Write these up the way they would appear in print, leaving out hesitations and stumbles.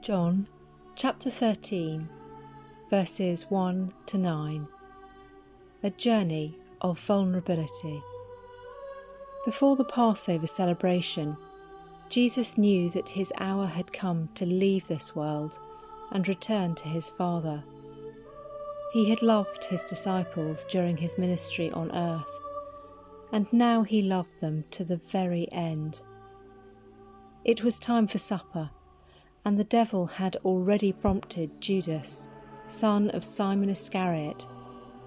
John chapter 13, verses 1 to 9. A journey of vulnerability. Before the Passover celebration, Jesus knew that his hour had come to leave this world and return to his Father. He had loved his disciples during his ministry on earth, and now he loved them to the very end. It was time for supper, and the devil had already prompted Judas, son of Simon Iscariot,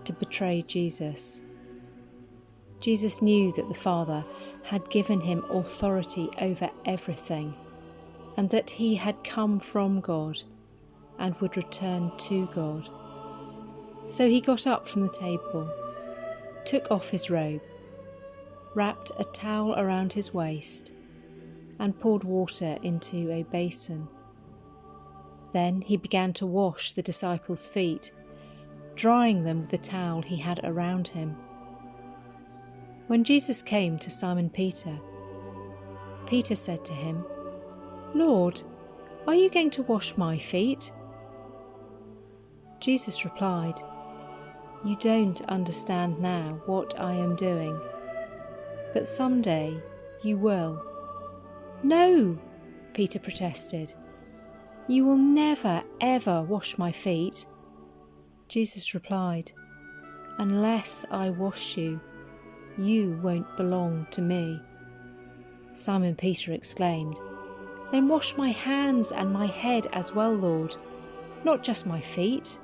to betray Jesus. Jesus knew that the Father had given him authority over everything, and that he had come from God and would return to God. So he got up from the table, took off his robe, wrapped a towel around his waist, and poured water into a basin. Then he began to wash the disciples' feet, drying them with the towel he had around him. When Jesus came to Simon Peter, Peter said to him, "Lord, are you going to wash my feet?" Jesus replied, "You don't understand now what I am doing, but someday you will." "No," Peter protested. "You will never, ever wash my feet." Jesus replied, "Unless I wash you, you won't belong to me." Simon Peter exclaimed, "Then wash my hands and my head as well, Lord, not just my feet."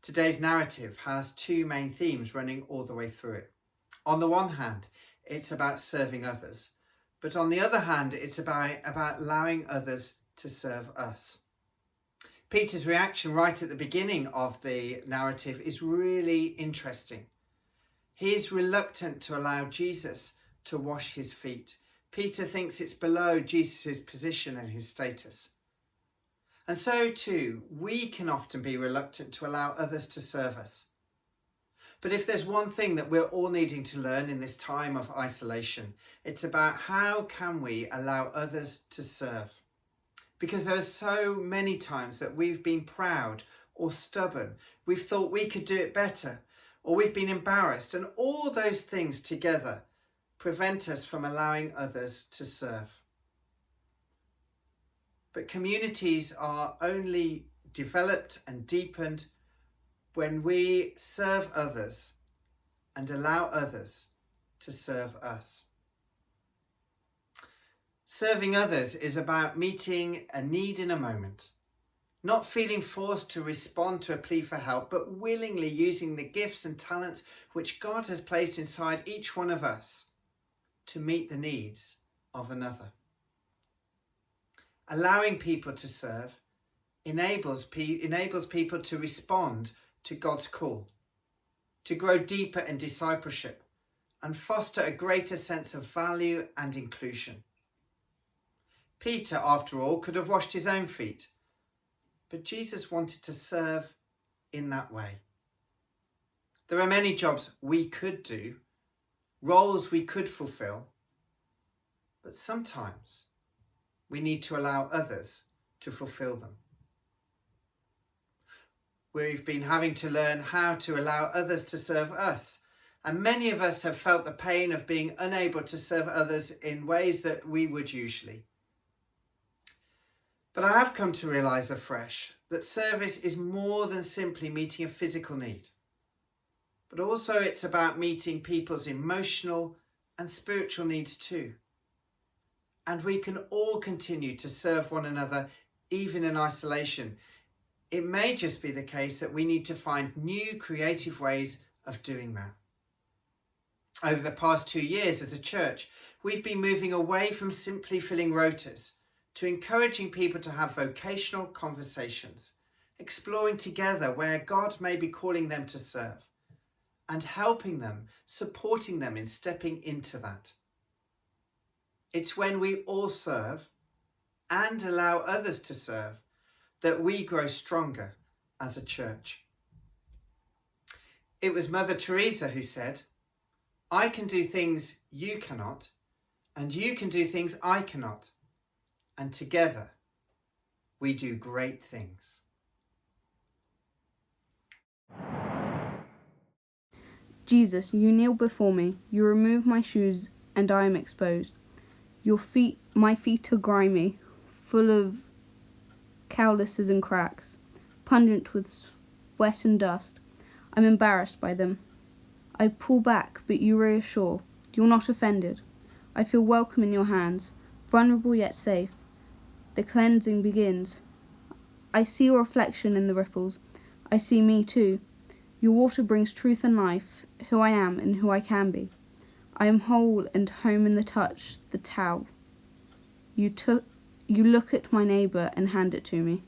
Today's narrative has two main themes running all the way through it. On the one hand, it's about serving others, but on the other hand, it's about allowing others to serve us. Peter's reaction right at the beginning of the narrative is really interesting. He is reluctant to allow Jesus to wash his feet. Peter thinks it's below Jesus' position and his status. And so too, we can often be reluctant to allow others to serve us. But if there's one thing that we're all needing to learn in this time of isolation, it's about how can we allow others to serve. Because there are so many times that we've been proud or stubborn, we've thought we could do it better, or we've been embarrassed, and all those things together prevent us from allowing others to serve. But communities are only developed and deepened when we serve others and allow others to serve us. Serving others is about meeting a need in a moment, not feeling forced to respond to a plea for help, but willingly using the gifts and talents which God has placed inside each one of us to meet the needs of another. Allowing people to serve enables people to respond to God's call, to grow deeper in discipleship and foster a greater sense of value and inclusion. Peter, after all, could have washed his own feet. But Jesus wanted to serve in that way. There are many jobs we could do, roles we could fulfill, but sometimes we need to allow others to fulfill them. We've been having to learn how to allow others to serve us, and many of us have felt the pain of being unable to serve others in ways that we would usually. But I have come to realise afresh that service is more than simply meeting a physical need, but also it's about meeting people's emotional and spiritual needs too. And we can all continue to serve one another even in isolation. It may just be the case that we need to find new creative ways of doing that. Over the past 2 years as a church, we've been moving away from simply filling rotas to encouraging people to have vocational conversations, exploring together where God may be calling them to serve, and helping them, supporting them in stepping into that. It's when we all serve and allow others to serve that we grow stronger as a church. It was Mother Teresa who said, "I can do things you cannot, and you can do things I cannot, and together we do great things." Jesus, you kneel before me, you remove my shoes, and I am exposed. My feet are grimy, full of calluses and cracks, pungent with sweat and dust. I'm embarrassed by them. I pull back, but you reassure. You're not offended. I feel welcome in your hands, vulnerable yet safe. The cleansing begins. I see your reflection in the ripples. I see me too. Your water brings truth and life, who I am and who I can be. I am whole and home in the touch, the towel. You look at my neighbour and hand it to me.